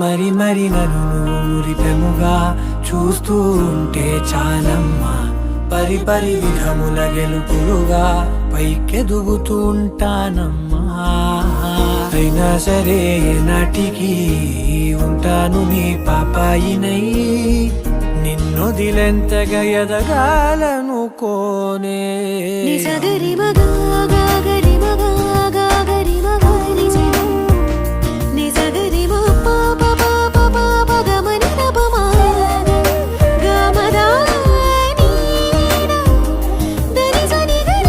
మరి మరి నన్ను మురిపెముగా చూస్తూ ఉంటే చాలమ్మా, పరి పరి విధముల గెలుపులుగా పైకెదుగుతూ ఉంటానమ్మా. అయినా సరే నాటికి ఉంటాను నీ పాపాయినై, నిన్నొదిలెంతగా ఎదగాలనుకోనే. నిజగరి మగ